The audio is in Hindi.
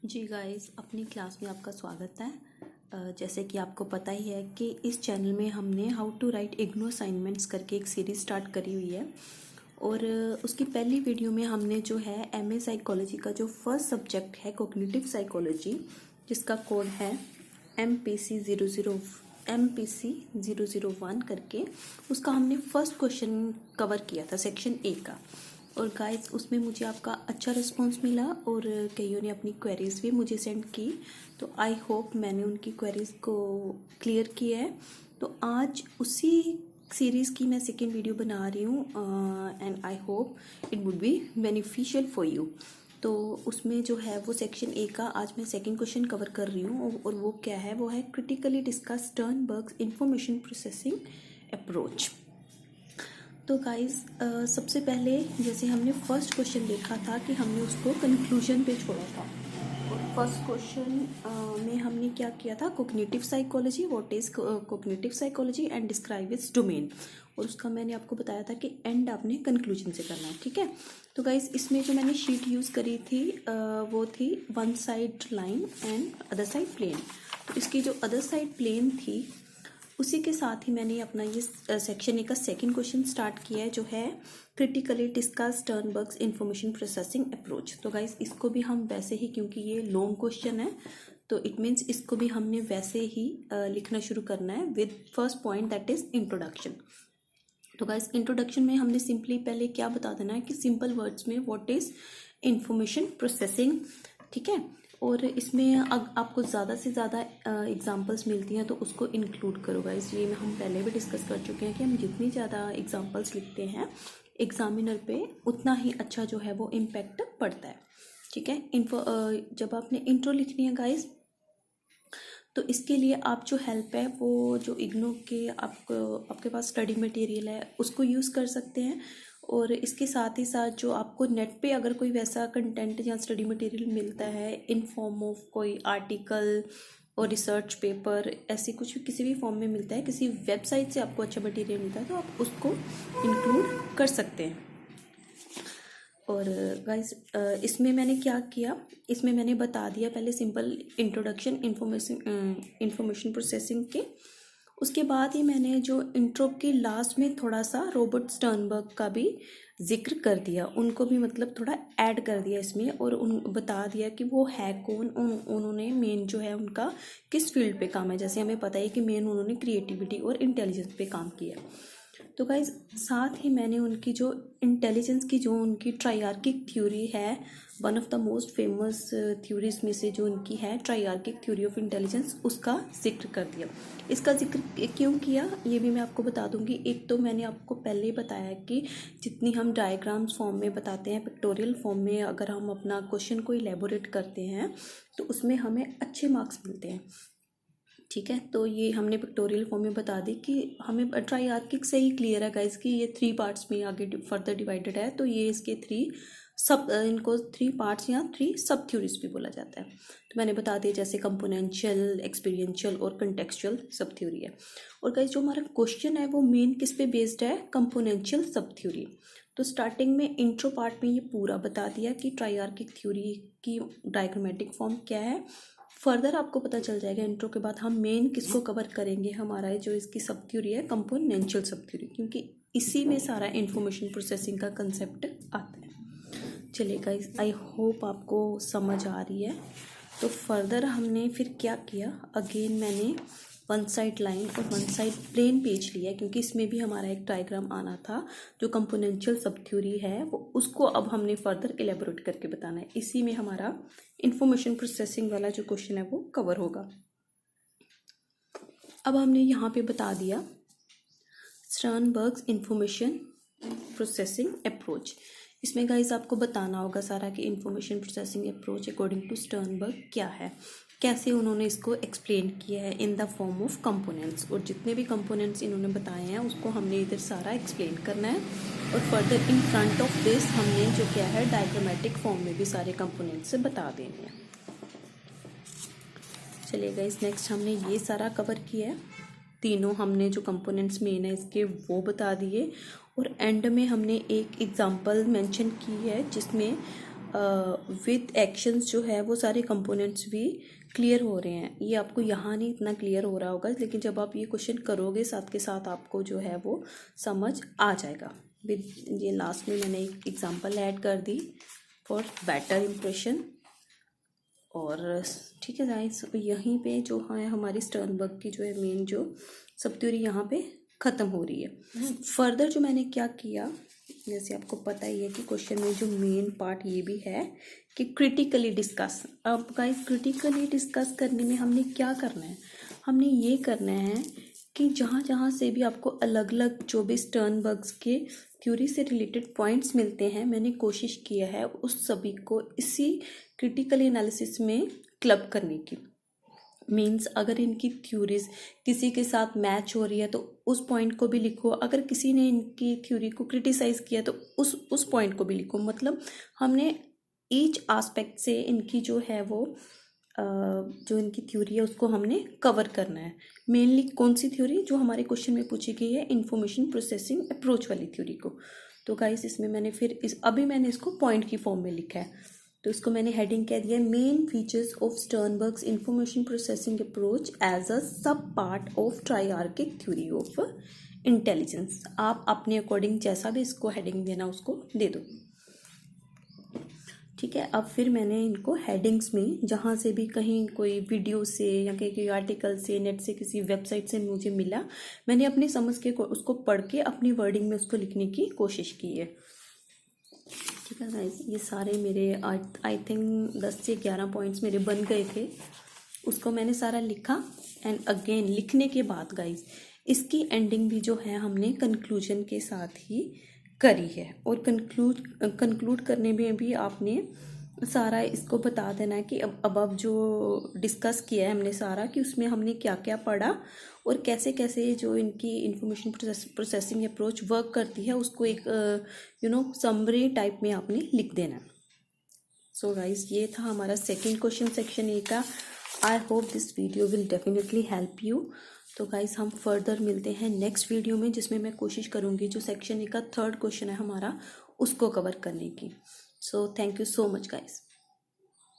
जी गाइस, अपनी क्लास में आपका स्वागत है। जैसे कि आपको पता ही है कि इस चैनल में हमने how to write IGNOU assignments करके एक सीरीज़ स्टार्ट करी हुई है। और उसकी पहली वीडियो में हमने जो है एमए साइकोलॉजी का जो फर्स्ट सब्जेक्ट है कॉग्निटिव साइकोलॉजी, जिसका कोड है MPC 001 करके, उसका हमने फर्स्ट क्वेश्चन कवर किया था सेक्शन ए का। और गाइस, उसमें मुझे आपका अच्छा रिस्पांस मिला और कईयों ने अपनी क्वेरीज भी मुझे सेंड की। तो आई होप मैंने उनकी क्वेरीज को क्लियर किया है। तो आज उसी सीरीज़ की मैं सेकेंड वीडियो बना रही हूँ and I hope it would be beneficial for you. तो उसमें जो है वो सेक्शन ए का आज मैं सेकंड क्वेश्चन कवर कर रही हूँ और वो क्या है, वो है critically discuss Sternberg's information processing approach. तो गाइस, सबसे पहले जैसे हमने फर्स्ट क्वेश्चन देखा था कि हमने उसको कंक्लूजन पे छोड़ा था। और फर्स्ट क्वेश्चन में हमने क्या किया था, cognitive psychology, what is cognitive psychology and describe its domain. और उसका मैंने आपको बताया था कि एंड आपने कंक्लूजन से करना है, ठीक है। तो गाइस, इसमें जो मैंने शीट यूज़ करी थी वो थी one side line and other side plane. तो इसकी जो अदर साइड प्लेन थी उसी के साथ ही मैंने अपना ये सेक्शन ए का सेकंड क्वेश्चन स्टार्ट किया है, जो है critically discuss Sternberg's information processing approach. तो गाइस, इसको भी हम वैसे ही, क्योंकि ये लॉन्ग क्वेश्चन है तो इट मीन्स इसको भी हमने वैसे ही लिखना शुरू करना है with first point that is introduction. तो गाइस, इंट्रोडक्शन में हमने सिंपली पहले क्या बता देना है कि सिंपल वर्ड्स में व्हाट इज इंफॉर्मेशन प्रोसेसिंग, ठीक है। और इसमें आपको ज़्यादा से ज़्यादा एग्जांपल्स मिलती हैं तो उसको इंक्लूड करो गाइस। ये हम पहले भी डिस्कस कर चुके हैं कि हम जितनी ज़्यादा एग्जांपल्स लिखते हैं एग्जामिनर पे उतना ही अच्छा जो है वो इम्पैक्ट पड़ता है, ठीक है। जब आपने इंट्रो लिखनी है गाइस, तो इसके लिए आप जो हेल्प है वो जो इग्नो के आपके पास स्टडी मटेरियल है उसको यूज़ कर सकते हैं। और इसके साथ ही साथ जो आपको नेट पे अगर कोई वैसा कंटेंट या स्टडी मटेरियल मिलता है इन फॉर्म ऑफ कोई आर्टिकल और रिसर्च पेपर, ऐसी कुछ किसी भी फॉर्म में मिलता है, किसी वेबसाइट से आपको अच्छा मटेरियल मिलता है तो आप उसको इंक्लूड कर सकते हैं। और गाइस, इसमें मैंने क्या किया, इसमें मैंने बता दिया पहले सिंपल इंट्रोडक्शन इंफॉर्मेशन प्रोसेसिंग के। उसके बाद ही मैंने जो इंट्रो के लास्ट में थोड़ा सा रॉबर्ट स्टर्नबर्ग का भी जिक्र कर दिया, उनको भी मतलब थोड़ा ऐड कर दिया इसमें, और उन बता दिया कि वो है कौन, उन्होंने मेन जो है उनका किस फील्ड पे काम है। जैसे हमें पता है कि मेन उन्होंने क्रिएटिविटी और इंटेलिजेंस पे काम किया। तो गाइज, साथ ही मैंने उनकी जो इंटेलिजेंस की जो उनकी ट्राइआर्किक थ्योरी है, one of the most famous theories में से जो उनकी है ट्राइआर्किक थ्योरी ऑफ इंटेलिजेंस, उसका जिक्र कर दिया। इसका जिक्र क्यों किया ये भी मैं आपको बता दूंगी। एक तो मैंने आपको पहले ही बताया कि जितनी हम डायग्राम्स फॉर्म में बताते हैं, पिक्टोरियल फॉर्म में अगर हम अपना क्वेश्चन को इलेबोरेट करते हैं तो उसमें हमें अच्छे मार्क्स मिलते हैं, ठीक है। तो ये हमने पिक्टोरियल फॉर्म में बता दी कि हमें ट्राइआर्किक से ही क्लियर है गाइस कि ये 3 पार्ट्स में आगे फर्दर डिवाइडेड है। तो ये इसके इनको 3 पार्ट्स या 3 सब थ्योरीज भी बोला जाता है। तो मैंने बता दिया जैसे कंपोनेंशियल, एक्सपीरियंशियल और कंटेक्चुअल सब थ्योरी है। और गाइस, जो हमारा क्वेश्चन है वो मेन किस पे बेस्ड है, कंपोनेंशियल सब थ्योरी। तो स्टार्टिंग में इंट्रो पार्ट में ये पूरा बता दिया कि ट्राइआर्किक थ्योरी की डायग्रामेटिक फॉर्म क्या है। फर्दर आपको पता चल जाएगा इंट्रो के बाद हम मेन किसको कवर करेंगे, हमारा जो इसकी सब थ्योरी है कंपोनेंशियल सब थ्योरी, क्योंकि इसी में सारा इंफॉर्मेशन प्रोसेसिंग का कंसेप्ट आता है। चलिए गाइस, आई होप आपको समझ आ रही है। तो फर्दर हमने फिर क्या किया, अगेन मैंने वन साइड लाइन और वन साइड प्लेन पेज लिया, क्योंकि इसमें भी हमारा एक डायग्राम आना था जो कंपोनेंशियल सब थ्योरी है वो, उसको अब हमने फर्दर एलेबोरेट करके बताना है। इसी में हमारा इंफॉर्मेशन प्रोसेसिंग वाला जो क्वेश्चन है वो कवर होगा। अब हमने यहाँ पे बता दिया स्टर्नबर्ग्स इंफॉर्मेशन प्रोसेसिंग अप्रोच। इसमें गाइस आपको बताना होगा सारा कि information processing approach according to Sternberg क्या है, कैसे उन्होंने इसको एक्सप्लेन किया है in the form of components. और जितने भी कंपोनेंट्स इन्होंने बताए हैं उसको हमने इधर सारा एक्सप्लेन करना है। और further in front of this हमने जो क्या है डायग्रामेटिक फॉर्म में भी सारे कंपोनेंट्स बता देने हैं। चलिए गाइस, नेक्स्ट हमने ये सारा कवर किया है, तीनों हमने जो कंपोनेंट्स मेन है इसके वो बता दिए। और एंड में हमने एक एग्जांपल मेंशन की है जिसमें विद एक्शंस जो है वो सारे कंपोनेंट्स भी क्लियर हो रहे हैं। ये आपको यहाँ नहीं इतना क्लियर हो रहा होगा, लेकिन जब आप ये क्वेश्चन करोगे साथ के साथ आपको जो है वो समझ आ जाएगा। विद ये लास्ट में मैंने एक एग्जांपल ऐड कर दी फॉर बेटर इम्प्रेशन। और ठीक है गाइस, यहीं पे जो है हमारी स्टर्नबर्ग की जो है मेन जो सब थ्योरी यहाँ पे ख़त्म हो रही है। फर्दर जो मैंने क्या किया, जैसे आपको पता ही है कि क्वेश्चन में जो मेन पार्ट ये भी है कि क्रिटिकली डिस्कस। अब गाइस क्रिटिकली डिस्कस करने में हमने क्या करना है, हमने ये करना है कि जहाँ जहाँ से भी आपको अलग अलग जो भी स्टर्नबर्ग्स के थ्योरी से रिलेटेड पॉइंट्स मिलते हैं, मैंने कोशिश किया है उस सभी को इसी क्रिटिकल एनालिसिस में क्लब करने की। मीन्स अगर इनकी थ्योरीज किसी के साथ मैच हो रही है तो उस पॉइंट को भी लिखो, अगर किसी ने इनकी थ्योरी को क्रिटिसाइज किया तो उस पॉइंट को भी लिखो। मतलब हमने ईच एस्पेक्ट से इनकी जो है वो जो इनकी थ्योरी है उसको हमने कवर करना है। मेनली कौन सी थ्योरी जो हमारे क्वेश्चन में पूछी गई है, इंफॉर्मेशन प्रोसेसिंग अप्रोच वाली थ्योरी को। तो गाइस इसमें मैंने फिर अभी मैंने इसको पॉइंट की फॉर्म में लिखा है, तो इसको मैंने हेडिंग कह दिया main features of Sternberg's information processing approach as a sub part of triarchic theory of intelligence. आप अपने अकॉर्डिंग जैसा भी इसको हेडिंग देना उसको दे दो। ठीक है, अब फिर मैंने इनको हेडिंग्स में जहाँ से भी कहीं कोई वीडियो से या कहीं कोई आर्टिकल से, नेट से, किसी वेबसाइट से मुझे मिला, मैंने अपनी समझ के उसको पढ़ के अपनी वर्डिंग में उसको लिखने की कोशिश की है। ठीक है गाइस, ये सारे मेरे आई थिंक 10 से 11 पॉइंट्स मेरे बन गए थे, उसको मैंने सारा लिखा। एंड अगेन लिखने के बाद गाइस इसकी एंडिंग भी जो है हमने कंक्लूजन के साथ ही करी है। और कंक्लूड करने में भी आपने सारा इसको बता देना है कि अब जो डिस्कस किया है हमने सारा, कि उसमें हमने क्या क्या पढ़ा और कैसे कैसे जो इनकी इंफॉर्मेशन प्रोसेसिंग अप्रोच वर्क करती है उसको एक समरी टाइप में आपने लिख देना है। सो गाइस ये था हमारा सेकंड क्वेश्चन सेक्शन ए का। I hope this video will definitely help you. तो गाइस हम फर्दर मिलते हैं नेक्स्ट वीडियो में, जिसमें मैं कोशिश करूँगी जो सेक्शन ए का थर्ड क्वेश्चन है हमारा उसको कवर करने की। So thank you so much guys.